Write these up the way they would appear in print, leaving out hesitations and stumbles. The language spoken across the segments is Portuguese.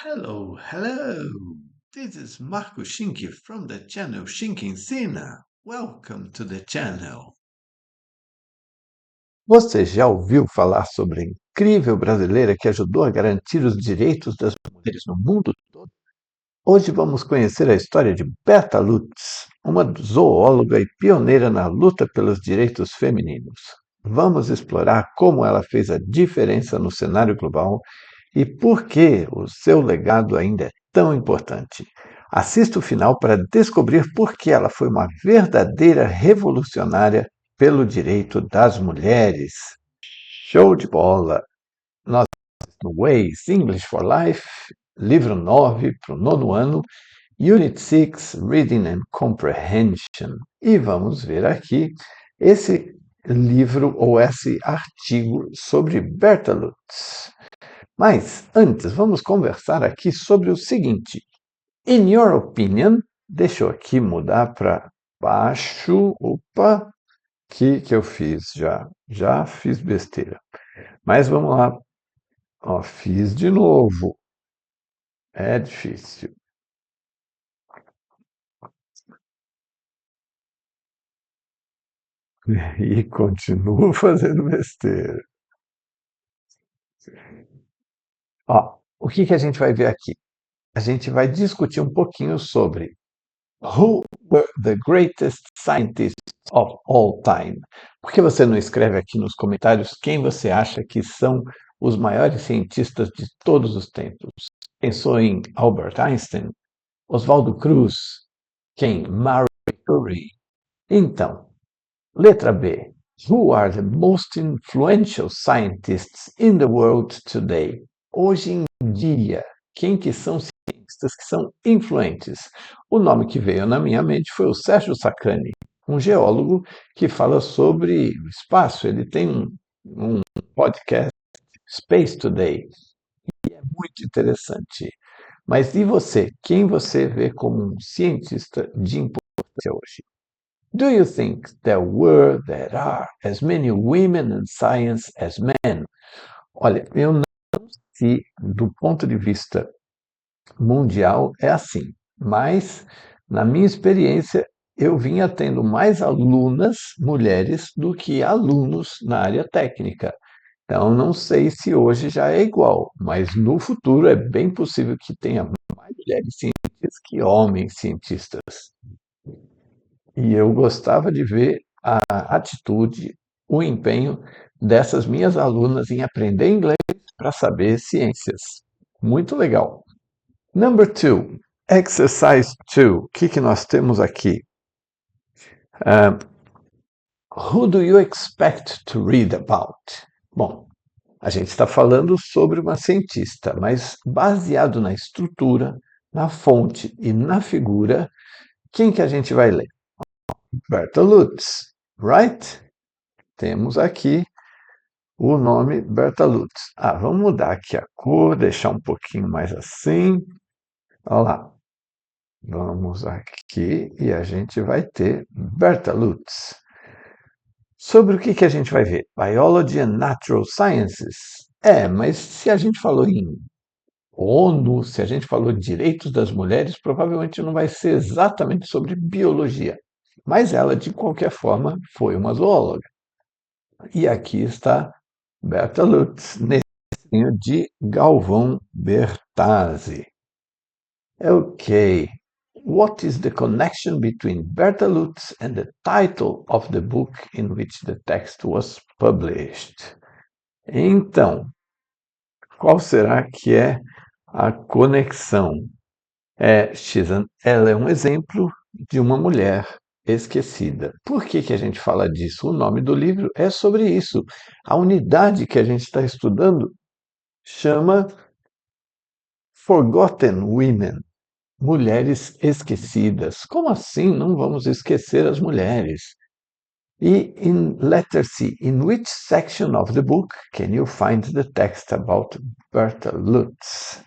Hello, hello. This is Marco Schinke from the channel Schinke Ensina. Welcome to the channel. Você já ouviu falar sobre a incrível brasileira que ajudou a garantir os direitos das mulheres no mundo todo? Hoje vamos conhecer a história de Berta Lutz, uma zoóloga e pioneira na luta pelos direitos femininos. Vamos explorar como ela fez a diferença no cenário global e por que o seu legado ainda é tão importante. Assista o final para descobrir por que ela foi uma verdadeira revolucionária pelo direito das mulheres. Show de bola! Nós no Ways English for Life, livro 9 para o nono ano, Unit 6, Reading and Comprehension. E vamos ver aqui esse livro ou esse artigo sobre Berta Lutz. Mas antes, vamos conversar aqui sobre o seguinte. In your opinion, deixa eu aqui mudar para baixo. Opa, que eu fiz já? Já fiz besteira. Mas vamos lá. Ó, fiz de novo. É difícil. E continuo fazendo besteira. Ó, o que a gente vai ver aqui? A gente vai discutir um pouquinho sobre Who were the greatest scientists of all time? Por que você não escreve aqui nos comentários quem você acha que são os maiores cientistas de todos os tempos? Pensou em Albert Einstein? Oswaldo Cruz? Quem? Marie Curie? Então, letra B. Who are the most influential scientists in the world today? Hoje em dia, quem que são cientistas que são influentes? O nome que veio na minha mente foi o Sérgio Sacani, um geólogo que fala sobre o espaço. Ele tem um podcast, Space Today, e é muito interessante. Mas e você? Quem você vê como um cientista de importância hoje? Do you think there are as many women in science as men? Olha, eu não sei se do ponto de vista mundial é assim, mas na minha experiência eu vinha tendo mais alunas mulheres do que alunos na área técnica. Então não sei se hoje já é igual, mas no futuro é bem possível que tenha mais mulheres cientistas que homens cientistas. E eu gostava de ver a atitude, o empenho dessas minhas alunas em aprender inglês para saber ciências. Muito legal. Number 2, exercise 2. O que nós temos aqui? Who do you expect to read about? Bom, a gente está falando sobre uma cientista, mas baseado na estrutura, na fonte e na figura, quem que a gente vai ler? Berta Lutz, right? Temos aqui o nome Berta Lutz. Vamos mudar aqui a cor, deixar um pouquinho mais assim. Olha lá. Vamos aqui e a gente vai ter Berta Lutz. Sobre o que a gente vai ver? Biology and Natural Sciences. Mas se a gente falou em ONU, se a gente falou de direitos das mulheres, provavelmente não vai ser exatamente sobre biologia. Mas ela, de qualquer forma, foi uma zoóloga. E aqui está Berta Lutz, nesse desenho de Galvão Bertazzi. Okay, what is the connection between Berta Lutz and the title of the book in which the text was published? Então, qual será que é a conexão? Ela é um exemplo de uma mulher esquecida. Por que a gente fala disso? O nome do livro é sobre isso. A unidade que a gente está estudando chama Forgotten Women, mulheres esquecidas. Como assim não vamos esquecer as mulheres? E in letter C, in which section of the book can you find the text about Berta Lutz?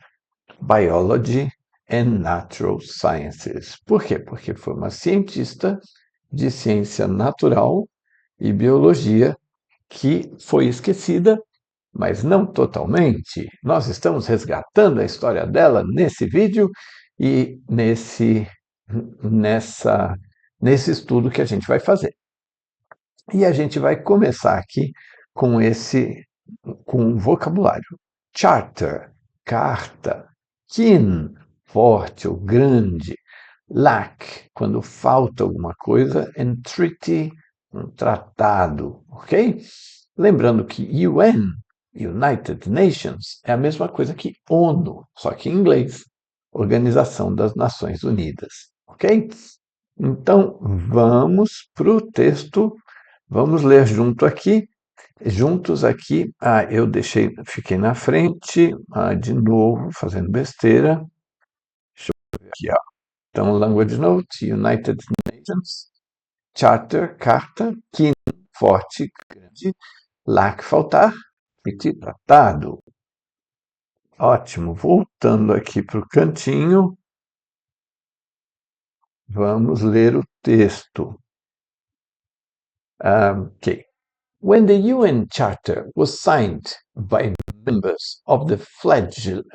Biology and Natural Sciences. Por quê? Porque foi uma cientista de ciência natural e biologia que foi esquecida, mas não totalmente. Nós estamos resgatando a história dela nesse vídeo e nesse estudo que a gente vai fazer. E a gente vai começar aqui com com o vocabulário. Charter, carta. Kin, forte ou grande. Lack, quando falta alguma coisa. And treaty, um tratado, ok? Lembrando que UN, United Nations, é a mesma coisa que ONU, só que em inglês. Organização das Nações Unidas, ok? Então, vamos para o texto. Vamos ler juntos aqui. Eu fiquei na frente, de novo, fazendo besteira. Deixa eu ver aqui, ó. Então, Language Note, United Nations, Charter, carta, kin, forte, grande, lack, faltar, e tratado. Ótimo. Voltando aqui para o cantinho, vamos ler o texto. Ok. When the UN Charter was signed by members of the fledgling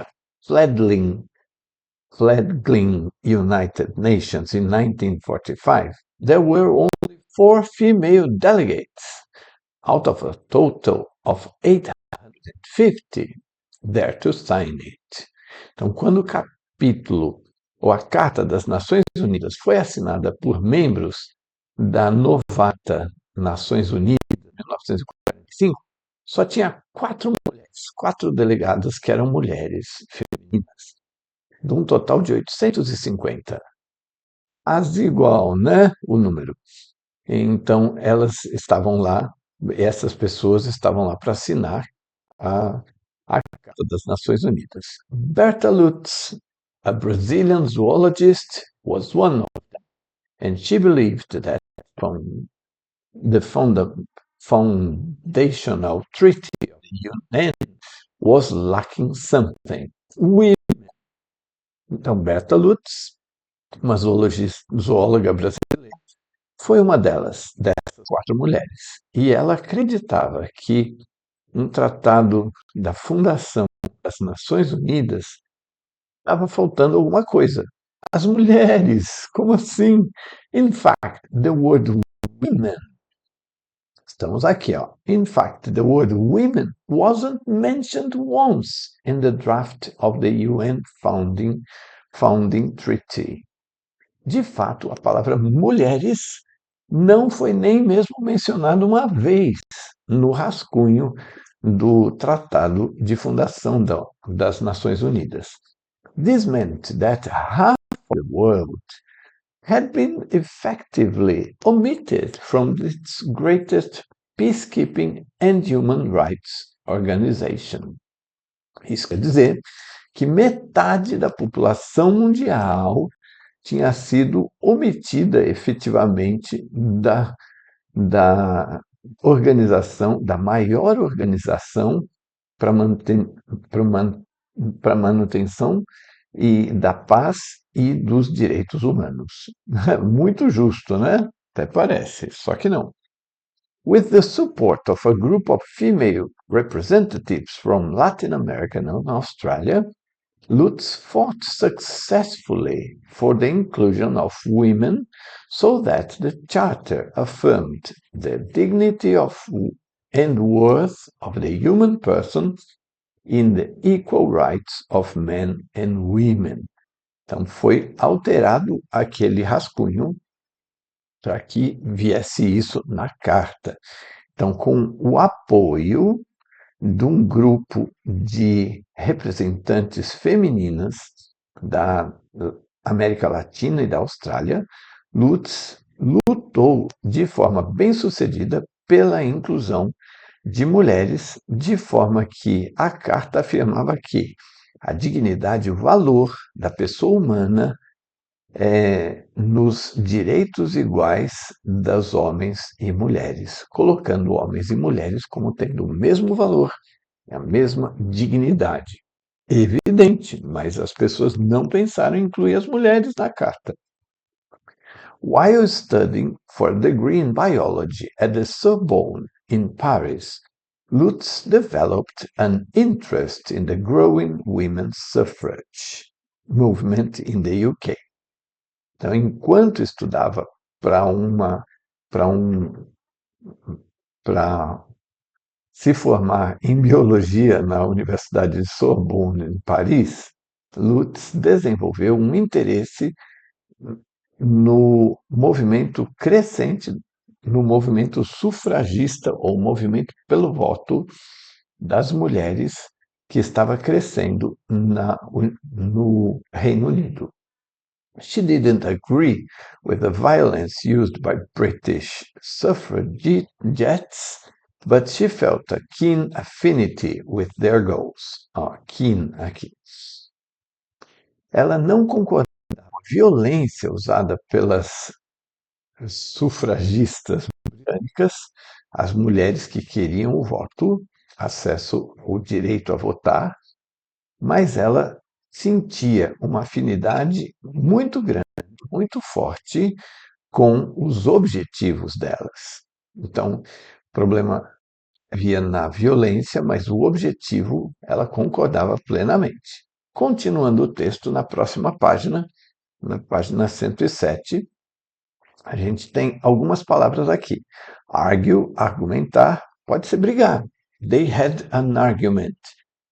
United Nations in 1945, there were only 4 female delegates out of a total of 850 there to sign it. Então, quando o capítulo ou a Carta das Nações Unidas foi assinada por membros da novata Nações Unidas, 1945, só tinha 4 mulheres, 4 delegadas que eram mulheres femininas, de um total de 850. As igual, né? O número. Então, essas pessoas estavam lá para assinar a Carta das Nações Unidas. Berta Lutz, a Brazilian zoologist, was one of them, and she believed that the foundational treaty of the UN was lacking something. Então, Berta Lutz, uma zoóloga brasileira, foi uma dessas 4 mulheres. E ela acreditava que um tratado da Fundação das Nações Unidas estava faltando alguma coisa. As mulheres, como assim? In fact, the word women. Estamos aqui, ó. In fact, the word women wasn't mentioned once in the draft of the UN founding treaty. De fato, a palavra mulheres não foi nem mesmo mencionada uma vez no rascunho do Tratado de Fundação das Nações Unidas. This meant that half of the world had been effectively omitted from its greatest peacekeeping and human rights organization. Isso quer dizer que metade da população mundial tinha sido omitida efetivamente da maior organização para manutenção da paz e dos direitos humanos. Muito justo, né? Até parece, só que não. With the support of a group of female representatives from Latin America and Australia, Lutz fought successfully for the inclusion of women so that the Charter affirmed the dignity and worth of the human person in the equal rights of men and women. Então, foi alterado aquele rascunho para que viesse isso na carta. Então, com o apoio de um grupo de representantes femininas da América Latina e da Austrália, Lutz lutou de forma bem-sucedida pela inclusão de mulheres, de forma que a carta afirmava que a dignidade e o valor da pessoa humana nos direitos iguais dos homens e mulheres, colocando homens e mulheres como tendo o mesmo valor, a mesma dignidade. Evidente, mas as pessoas não pensaram em incluir as mulheres na carta. While studying for a degree in biology at the Sorbonne in Paris, Lutz developed an interest in the growing women's suffrage movement in the UK. Então, enquanto estudava para se formar em biologia na Universidade de Sorbonne, em Paris, Lutz desenvolveu um interesse no movimento crescente, no movimento sufragista, ou movimento pelo voto das mulheres, que estava crescendo no Reino Unido. She didn't agree with the violence used by British suffragettes, but she felt a keen affinity with their goals. Keen aqui. Ela não concordava com a violência usada pelas sufragistas britânicas, as mulheres que queriam o voto, acesso ao direito a votar, mas ela sentia uma afinidade muito grande, muito forte com os objetivos delas. Então, o problema havia na violência, mas o objetivo ela concordava plenamente. Continuando o texto, na próxima página, na página 107, a gente tem algumas palavras aqui. Argue, argumentar, pode ser brigar. They had an argument.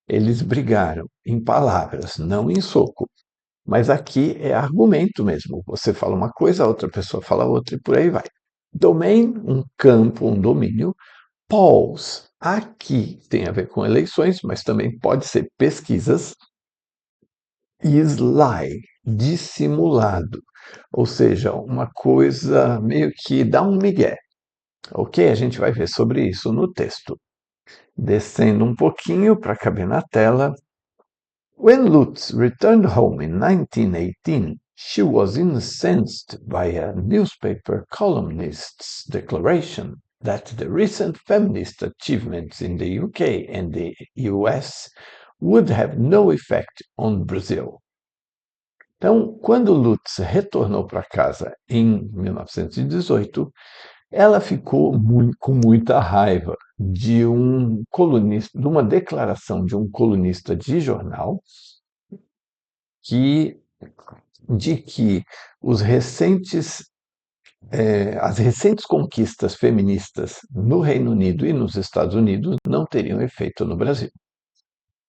Eles brigaram em palavras, não em soco. Mas aqui é argumento mesmo. Você fala uma coisa, a outra pessoa fala outra e por aí vai. Domain, um campo, um domínio. Polls, aqui tem a ver com eleições, mas também pode ser pesquisas. E sly, dissimulado. Ou seja, uma coisa meio que dá um migué. Ok? A gente vai ver sobre isso no texto. Descendo um pouquinho para caber na tela. When Lutz returned home in 1918, she was incensed by a newspaper columnist's declaration that the recent feminist achievements in the UK and the US would have no effect on Brazil. Então, quando Lutz retornou para casa em 1918, ela ficou com muita raiva de um colunista, de uma declaração de um colunista de jornal de que as recentes conquistas feministas no Reino Unido e nos Estados Unidos não teriam efeito no Brasil.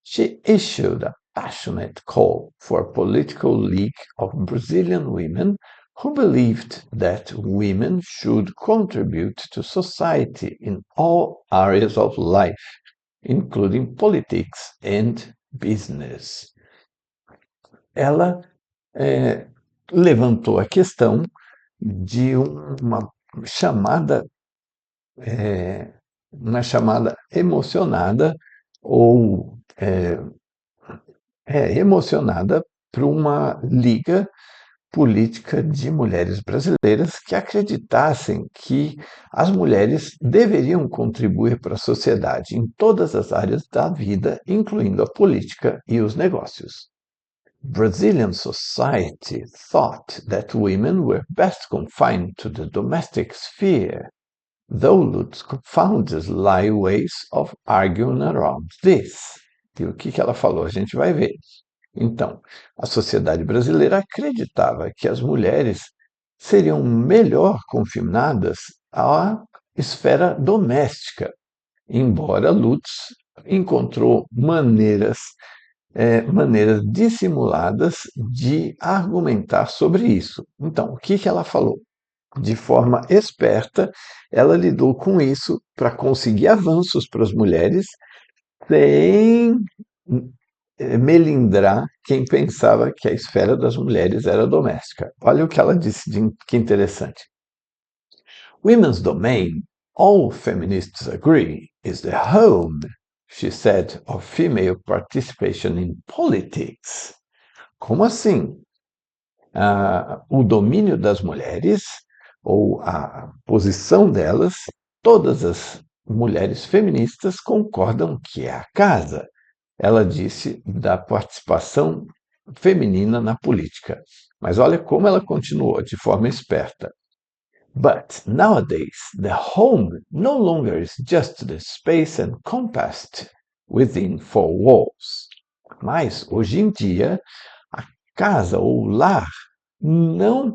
She issued a passionate call for a political league of Brazilian women who believed that women should contribute to society in all areas of life, including politics and business. Ela levantou a questão de uma chamada emocionada ou emocionada para uma liga política de mulheres brasileiras que acreditassem que as mulheres deveriam contribuir para a sociedade em todas as áreas da vida, incluindo a política e os negócios. Brazilian society thought that women were best confined to the domestic sphere, though Lutz found sly ways of arguing around this. E o que ela falou? A gente vai ver. Então, a sociedade brasileira acreditava que as mulheres seriam melhor confinadas à esfera doméstica, embora Lutz encontrou maneiras dissimuladas de argumentar sobre isso. Então, o que ela falou? De forma esperta, ela lidou com isso para conseguir avanços para as mulheres sem melindrar quem pensava que a esfera das mulheres era doméstica. Olha o que ela disse, que interessante. Women's domain, all feminists agree, is the home, she said, of female participation in politics. Como assim? O domínio das mulheres, ou a posição delas, todas as mulheres feministas concordam que é a casa. Ela disse da participação feminina na política. Mas olha como ela continuou, de forma esperta. But nowadays, the home no longer is just the space encompassed within four walls. Mas, hoje em dia, a casa ou lar não,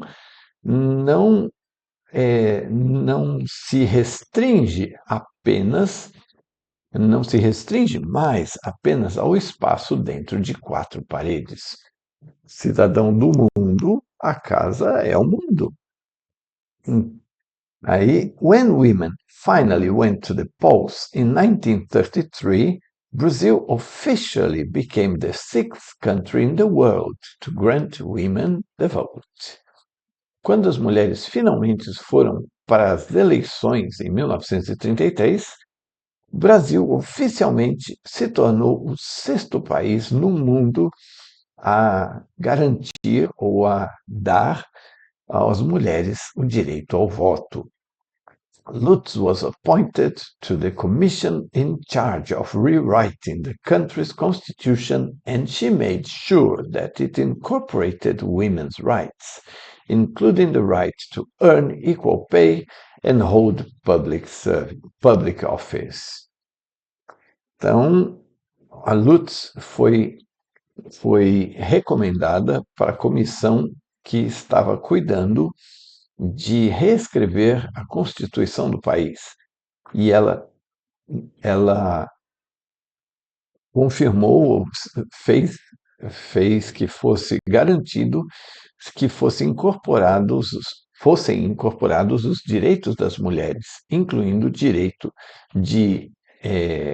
não, não se restringe apenas, não se restringe mais apenas ao espaço dentro de quatro paredes. Cidadão do mundo, a casa é o mundo. Aí, when women finally went to the polls in 1933, Brazil officially became the sixth country in the world to grant women the vote. Quando as mulheres finalmente foram para as eleições em 1933, o Brasil oficialmente se tornou o sexto país no mundo a garantir ou a dar às mulheres o direito ao voto. Lutz was appointed to the commission in charge of rewriting the country's constitution, and she made sure that it incorporated women's rights, including the right to earn equal pay and hold public office. Então, a Lutz foi recomendada para a comissão que estava cuidando de reescrever a Constituição do país. E ela confirmou, fez que fosse garantido que fossem incorporados os direitos das mulheres, incluindo o direito de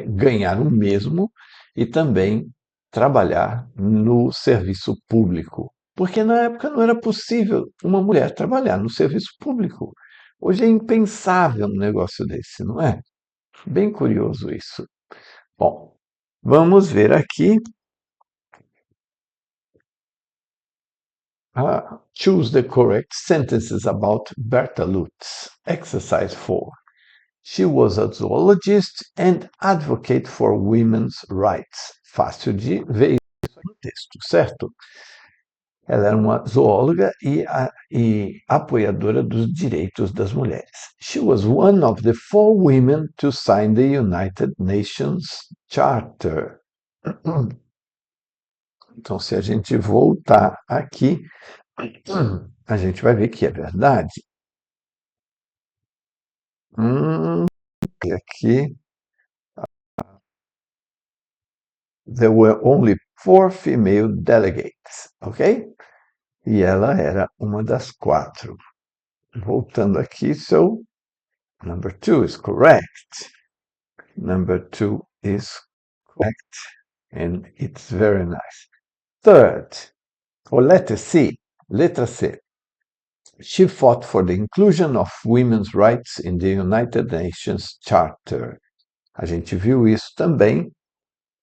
ganhar o mesmo e também trabalhar no serviço público. Porque na época não era possível uma mulher trabalhar no serviço público. Hoje é impensável um negócio desse, não é? Bem curioso isso. Bom, vamos ver aqui. Choose the correct sentences about Berta Lutz. Exercise 4. She was a zoologist and advocate for women's rights. Fácil de ver isso no texto, certo? Ela era uma zoóloga e apoiadora dos direitos das mulheres. She was one of the 4 women to sign the United Nations Charter. Então, se a gente voltar aqui, a gente vai ver que é verdade. Aqui, there were only 4 female delegates, ok? E ela era uma das 4. Voltando aqui, so number 2 is correct. Number 2 is correct, and it's very nice. Third, or letter C. She fought for the inclusion of women's rights in the United Nations Charter. A gente viu isso também.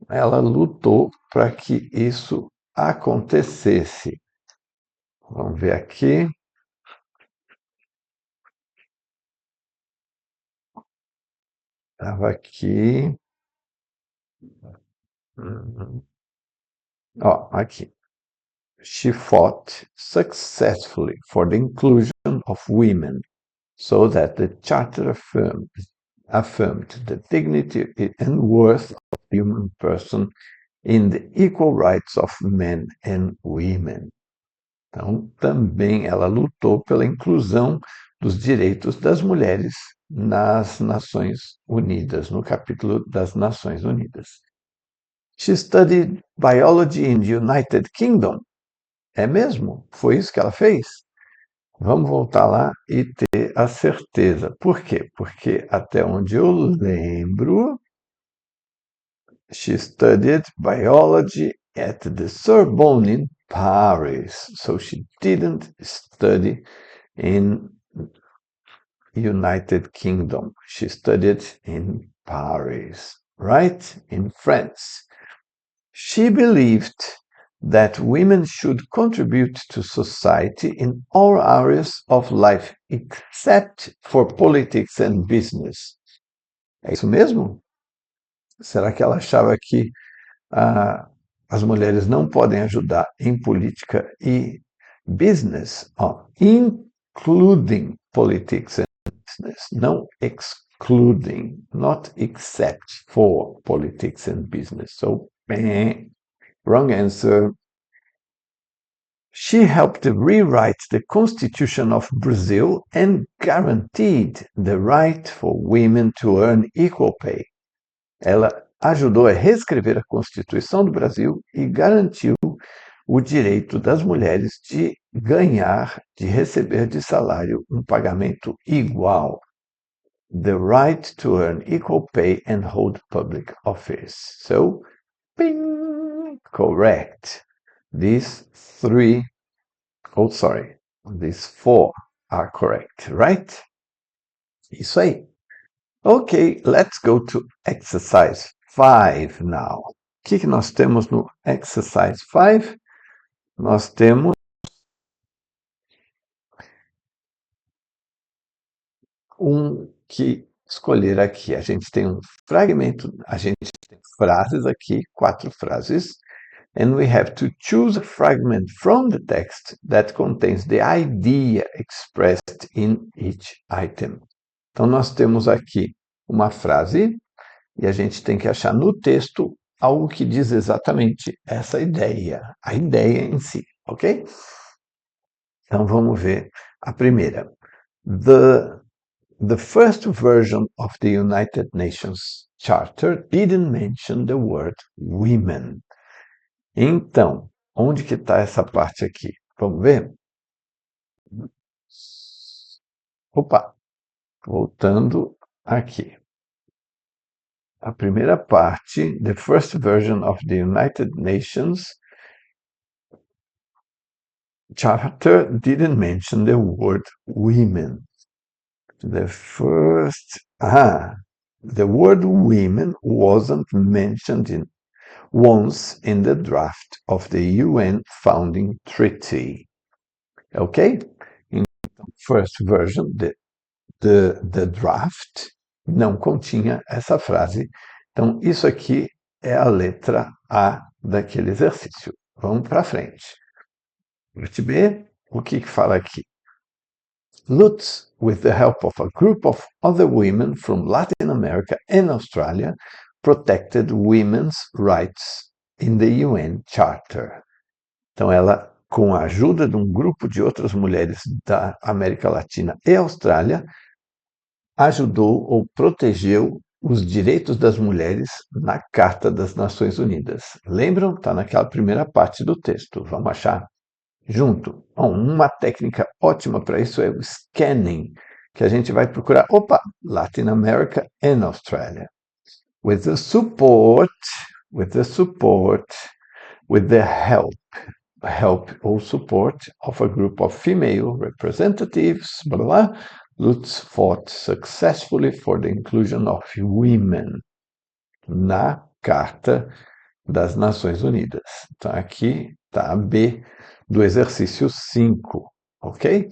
Ela lutou para que isso acontecesse. Vamos ver aqui. Estava aqui. Aqui. She fought successfully for the inclusion of women so that the Charter affirmed the dignity and worth of the human person in the equal rights of men and women. Então, também ela lutou pela inclusão dos direitos das mulheres nas Nações Unidas, no capítulo das Nações Unidas. She studied biology in the United Kingdom. É mesmo? Foi isso que ela fez? Vamos voltar lá e ter a certeza. Por quê? Porque até onde eu lembro, she studied biology at the Sorbonne in Paris. So she didn't study in United Kingdom. She studied in Paris, right? In France. She believed that women should contribute to society in all areas of life, except for politics and business. É isso mesmo? Será que ela achava que as mulheres não podem ajudar em política e business? including politics and business, não excluding, not except for politics and business. So, wrong answer. She helped rewrite the Constitution of Brazil and guaranteed the right for women to earn equal pay. Ela ajudou a reescrever a Constituição do Brasil e garantiu o direito das mulheres de ganhar, de receber de salário um pagamento igual. The right to earn equal pay and hold public office. So, bing, correct. These four are correct, right? Isso aí. Okay, let's go to exercise 5 now. O que nós temos no exercise 5? Nós temos que escolher aqui. A gente tem um fragmento, a gente tem frases aqui, 4 frases, and we have to choose a fragment from the text that contains the idea expressed in each item. Então, nós temos aqui uma frase e a gente tem que achar no texto algo que diz exatamente essa ideia, a ideia em si, ok? Então, vamos ver a primeira. The first version of the United Nations Charter didn't mention the word women. Então, onde que está essa parte aqui? Vamos ver? Opa, voltando aqui. A primeira parte, the first version of the United Nations Charter didn't mention the word women. The word women wasn't mentioned once in the draft of the UN Founding Treaty. Okay? In the first version, the draft não continha essa frase. Então, isso aqui é a letra A daquele exercício. Vamos para frente. Parte B, o que fala aqui? Lutz, with the help of a group of other women from Latin America and Australia, protected women's rights in the UN Charter. Então, ela, com a ajuda de um grupo de outras mulheres da América Latina e Austrália, ajudou ou protegeu os direitos das mulheres na Carta das Nações Unidas. Lembram? Está naquela primeira parte do texto. Vamos achar junto. Bom, uma técnica ótima para isso é o scanning, que a gente vai procurar, Latin America and Australia. With the help or support of a group of female representatives, Lutz fought successfully for the inclusion of women na Carta das Nações Unidas. Então, aqui está a B do exercício 5, ok?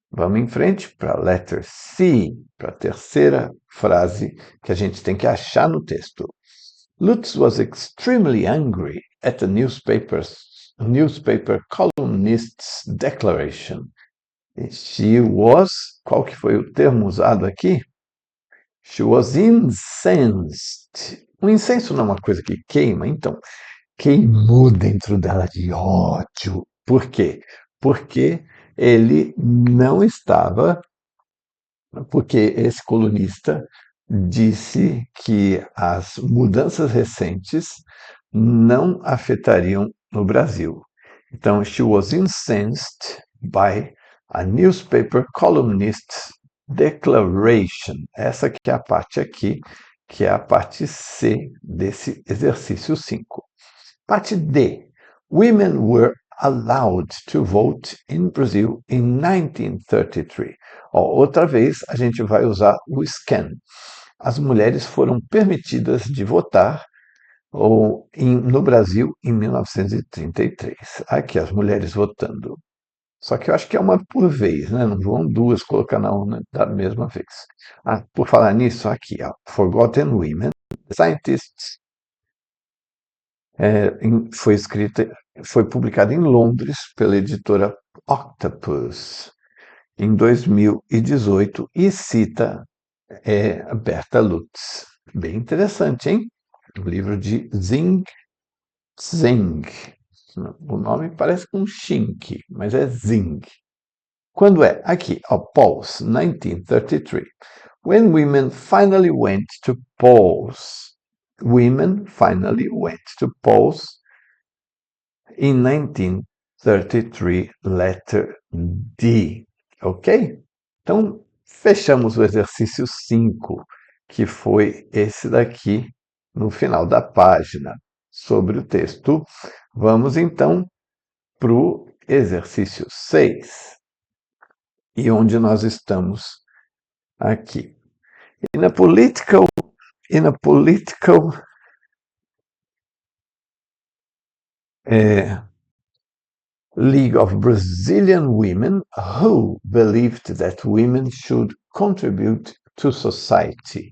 Vamos em frente para a letter C, para a terceira frase que a gente tem que achar no texto. Lutz was extremely angry at the newspaper columnist's declaration. She was, qual que foi o termo usado aqui? She was incensed. O incenso não é uma coisa que queima, então queimou dentro dela de ódio. Por quê? Porque ele não estava, porque esse colunista disse que as mudanças recentes não afetariam no Brasil. Então, she was incensed by a newspaper columnist's declaration. Essa que é a parte aqui, que é a parte C desse exercício 5. Parte D. Women were allowed to vote in Brazil in 1933. Outra vez, a gente vai usar o scan. As mulheres foram permitidas de votar no Brasil em 1933. Aqui, as mulheres votando. Só que eu acho que é uma por vez, né? Não vão duas colocar na urna da mesma vez. Por falar nisso, aqui, Forgotten Women, Scientists, foi publicada em Londres pela editora Octopus. em 2018 e cita Berta Lutz. Bem interessante, hein? O livro de Xing Zeng. O nome parece com Xing, mas é Zing. Quando é? Aqui, Pause, 1933. When women finally went to polls. Women finally went to polls in 1933, letter D. Ok? Então, fechamos o exercício 5, que foi esse daqui no final da página, sobre o texto. Vamos então para o exercício 6, e onde nós estamos aqui. In a political League of Brazilian women who believed that women should contribute to society.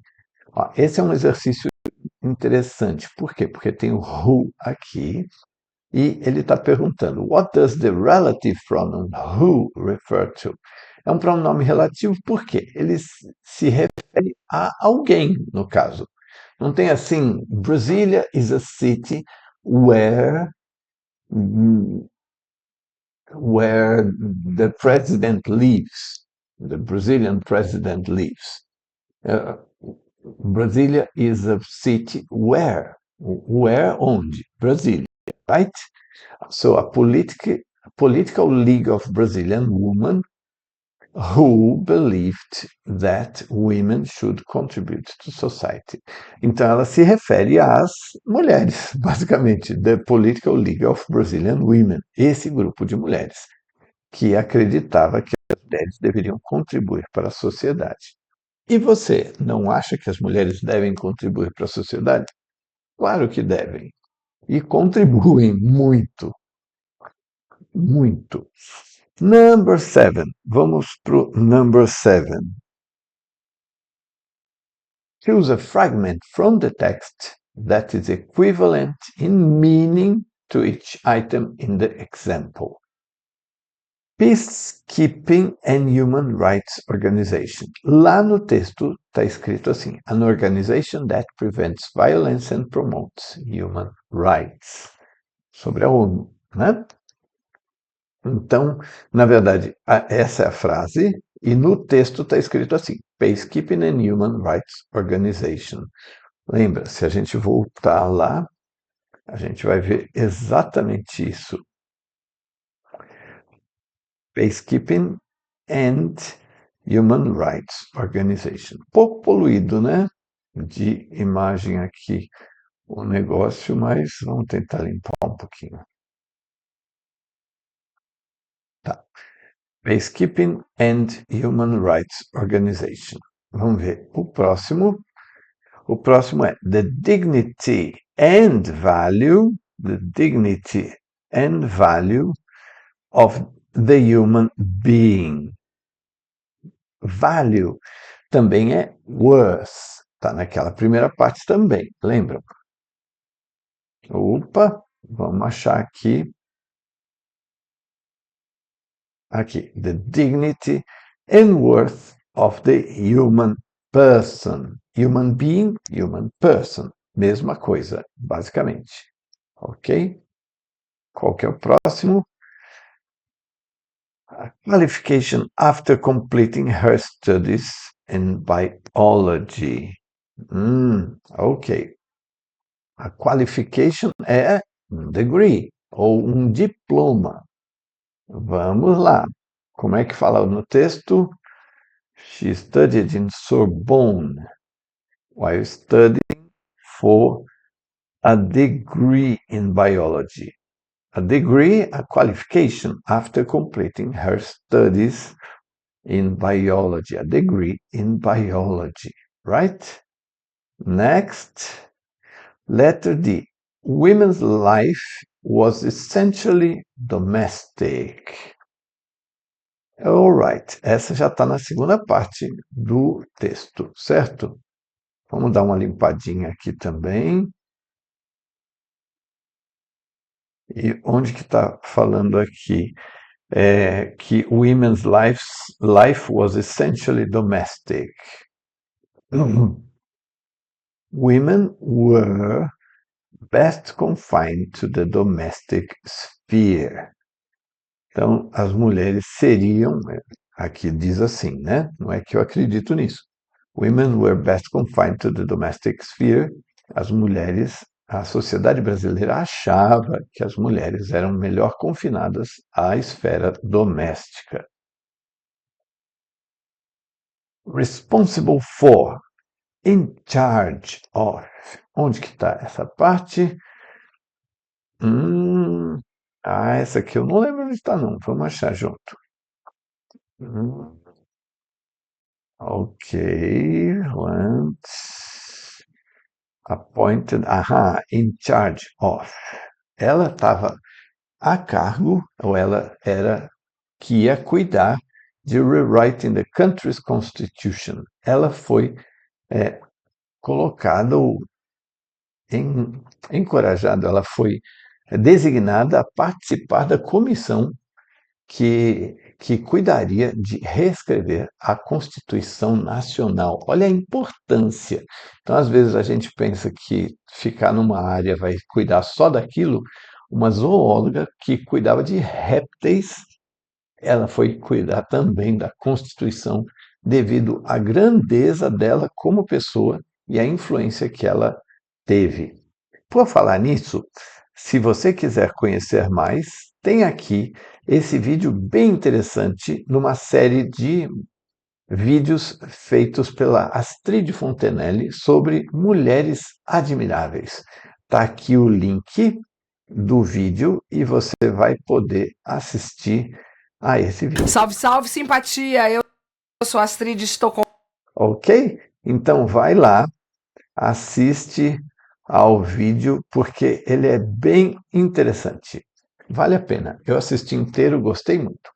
Esse é um exercício interessante. Por quê? Porque tem o who aqui e ele está perguntando: what does the relative pronoun who refer to? É um pronome relativo porque ele se refere a alguém, no caso. Não tem assim, Brasília is a city where the president lives, the Brazilian president lives. Brasília is a city where onde? Brasília, right? So a political league of Brazilian women who believed that women should contribute to society. Então ela se refere às mulheres, basicamente, the Political League of Brazilian Women, esse grupo de mulheres que acreditava que as mulheres deveriam contribuir para a sociedade. E você não acha que as mulheres devem contribuir para a sociedade? Claro que devem. E contribuem muito. Muito. Number 7. Vamos para o number 7. Choose a fragment from the text that is equivalent in meaning to each item in the example. Peacekeeping and Human Rights Organization. Lá no texto está escrito assim: an organization that prevents violence and promotes human rights. Sobre a ONU, né? Então, na verdade, essa é a frase, e no texto está escrito assim: Peacekeeping and Human Rights Organization. Lembra, se a gente voltar lá, a gente vai ver exatamente isso. Peacekeeping and Human Rights Organization. Pouco poluído, né? De imagem aqui o negócio, mas vamos tentar limpar um pouquinho. Tá. Peacekeeping and Human Rights Organization. Vamos ver o próximo. O próximo é the dignity and value of the human being. Value também é worth. Está naquela primeira parte também, lembram? Opa, vamos achar aqui. Aqui, the dignity and worth of the human person. Human being, human person. Mesma coisa, basicamente. Ok? Qual que é o próximo? A qualification after completing her studies in biology. Ok. A qualification é um degree ou um diploma. Vamos lá. Como é que fala no texto? She studied in Sorbonne while studying for a degree in biology. A degree, a qualification after completing her studies in biology. A degree in biology, right? Next, letter D. Women's life was essentially domestic. Alright, essa já está na segunda parte do texto, certo? Vamos dar uma limpadinha aqui também. E onde que está falando aqui? que women's life was essentially domestic. Women were best confined to the domestic sphere. Então, as mulheres seriam, aqui diz assim, né? Não é que eu acredito nisso. Women were best confined to the domestic sphere. As mulheres, a sociedade brasileira achava que as mulheres eram melhor confinadas à esfera doméstica. Responsible for, in charge of. Onde que está essa parte? Essa aqui eu não lembro onde está, não. Vamos achar junto. Ok, once appointed, in charge of. Ela estava a cargo, ou ela era que ia cuidar de rewriting the country's constitution. Ela foi colocada ou encorajada, ela foi designada a participar da comissão que cuidaria de reescrever a Constituição Nacional. Olha a importância. Então, às vezes, a gente pensa que ficar numa área vai cuidar só daquilo. Uma zoóloga que cuidava de répteis, ela foi cuidar também da Constituição devido à grandeza dela como pessoa e à influência que ela teve. Por falar nisso, se você quiser conhecer mais, tem aqui esse vídeo bem interessante numa série de vídeos feitos pela Astrid Fontenelle sobre mulheres admiráveis. Está aqui o link do vídeo e você vai poder assistir a esse vídeo. Salve, salve, simpatia! Eu sou a Astrid, estou com... Ok? Então vai lá, assiste ao vídeo, porque ele é bem interessante. Vale a pena. Eu assisti inteiro, gostei muito.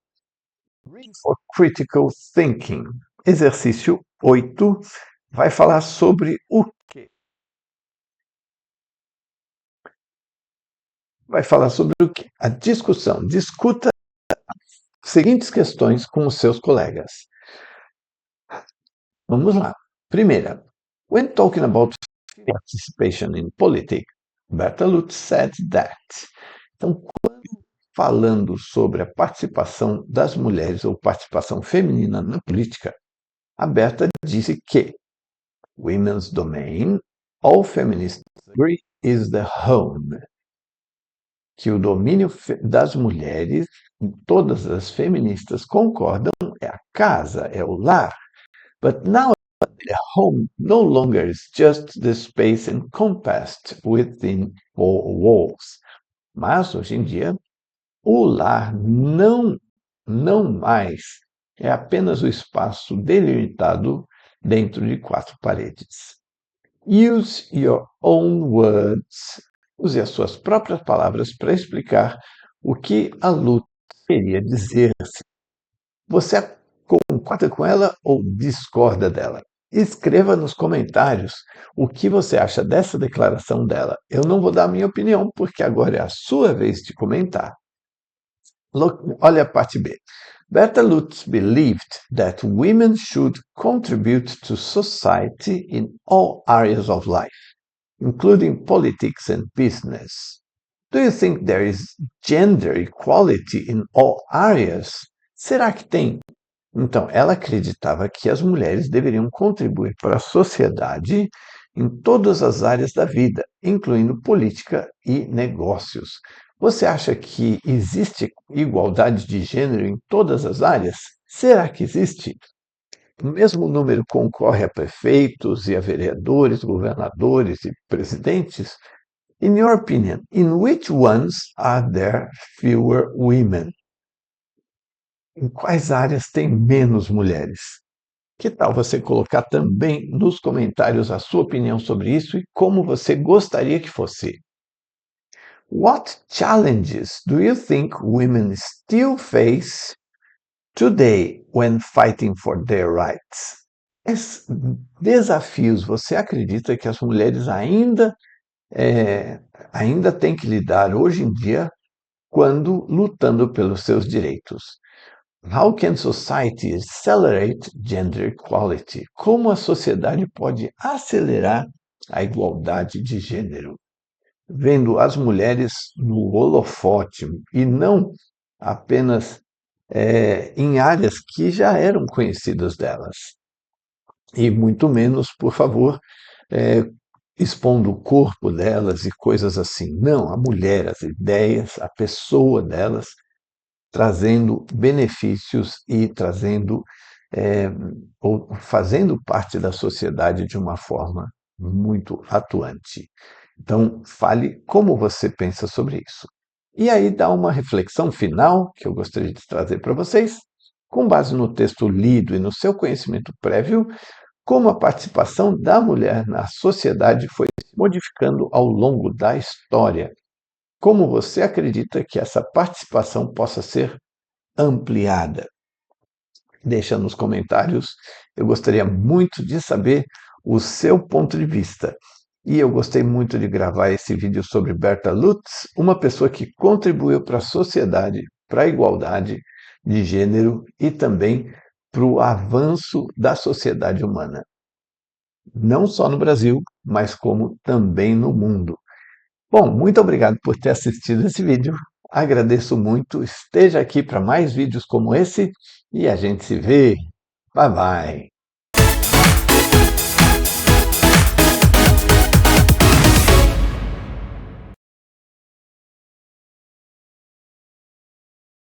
Reading for Critical Thinking. Exercício 8 vai falar sobre o quê? Vai falar sobre o quê? A discussão. Discuta as seguintes questões com os seus colegas. Vamos lá. Primeira. When talking about participation in politics, Berta Lutz said that. Então, falando sobre a participação das mulheres ou participação feminina na política, a Berta disse que women's domain, all feminists agree, is the home. Que o domínio das mulheres, todas as feministas concordam, é a casa, é o lar. But now the home no longer is just the space encompassed within four walls. Mas, hoje em dia, o lar não mais é apenas o espaço delimitado dentro de quatro paredes. Use your own words. Use as suas próprias palavras para explicar o que a luta queria dizer. Você concorda com ela ou discorda dela? Escreva nos comentários o que você acha dessa declaração dela. Eu não vou dar a minha opinião, porque agora é a sua vez de comentar. Olha a parte B. Berta Lutz believed that women should contribute to society in all areas of life, including politics and business. Do you think there is gender equality in all areas? Será que tem? Então, ela acreditava que as mulheres deveriam contribuir para a sociedade em todas as áreas da vida, incluindo política e negócios. Você acha que existe igualdade de gênero em todas as áreas? Será que existe? O mesmo número concorre a prefeitos e a vereadores, governadores e presidentes? In your opinion, in which ones are there fewer women? Em quais áreas tem menos mulheres? Que tal você colocar também nos comentários a sua opinião sobre isso e como você gostaria que fosse? What challenges do you think women still face today when fighting for their rights? Quais desafios você acredita que as mulheres ainda têm que lidar hoje em dia quando lutando pelos seus direitos. How can society accelerate gender equality? Como a sociedade pode acelerar a igualdade de gênero? Vendo as mulheres no holofote e não apenas em áreas que já eram conhecidas delas. E muito menos, por favor, expondo o corpo delas e coisas assim. Não, a mulher, as ideias, a pessoa delas, trazendo benefícios e trazendo ou fazendo parte da sociedade de uma forma muito atuante. Então, fale como você pensa sobre isso. E aí dá uma reflexão final que eu gostaria de trazer para vocês, com base no texto lido e no seu conhecimento prévio, como a participação da mulher na sociedade foi se modificando ao longo da história. Como você acredita que essa participação possa ser ampliada? Deixa nos comentários. Eu gostaria muito de saber o seu ponto de vista. E eu gostei muito de gravar esse vídeo sobre Berta Lutz, uma pessoa que contribuiu para a sociedade, para a igualdade de gênero e também para o avanço da sociedade humana. Não só no Brasil, mas como também no mundo. Bom, muito obrigado por ter assistido esse vídeo. Agradeço muito. Esteja aqui para mais vídeos como esse e a gente se vê. Bye bye.